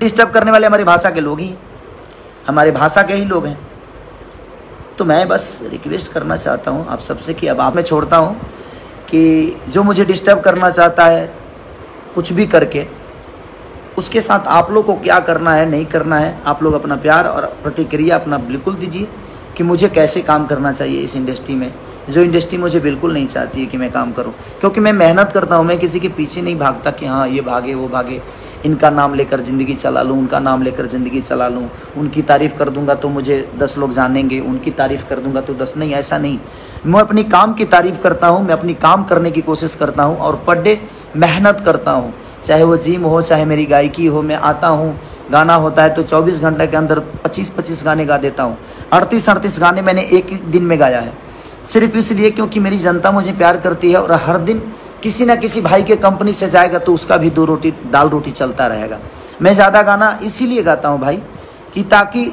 Disturb करने वाले हमारी भाषा के लोग ही, हमारे भाषा के ही लोग हैं। तो मैं बस रिक्वेस्ट करना चाहता हूँ आप सबसे कि अब आप में छोड़ता हूँ कि जो मुझे डिस्टर्ब करना चाहता है कुछ भी करके, उसके साथ आप लोग को क्या करना है नहीं करना है, आप लोग अपना प्यार और प्रतिक्रिया अपना बिल्कुल दीजिए कि मुझे कैसे काम करना चाहिए इस इंडस्ट्री में, जो इंडस्ट्री मुझे बिल्कुल नहीं चाहती है कि मैं काम करूं। क्योंकि मैं मेहनत करता हूं, मैं किसी के पीछे नहीं भागता कि हाँ ये भागे वो भागे, इनका नाम लेकर ज़िंदगी चला लूँ, उनका नाम लेकर ज़िंदगी चला लूँ, उनकी तारीफ़ कर दूंगा तो मुझे 10 लोग जानेंगे, उनकी तारीफ़ कर दूंगा तो 10 नहीं, ऐसा नहीं। मैं अपनी काम की तारीफ़ करता हूँ, मैं अपनी काम करने की कोशिश करता हूँ और पर डे मेहनत करता हूँ, चाहे वो जिम हो चाहे मेरी गायकी हो। मैं आता हूँ, गाना होता है तो 24 घंटे के अंदर 25-25 गाने गा देता हूँ। 38-38 गाने मैंने एक ही दिन में गाया है, सिर्फ इसलिए क्योंकि मेरी जनता मुझे प्यार करती है और हर दिन किसी ना किसी भाई के कंपनी से जाएगा तो उसका भी 2 रोटी दाल रोटी चलता रहेगा। मैं ज़्यादा गाना इसीलिए गाता हूँ भाई कि ताकि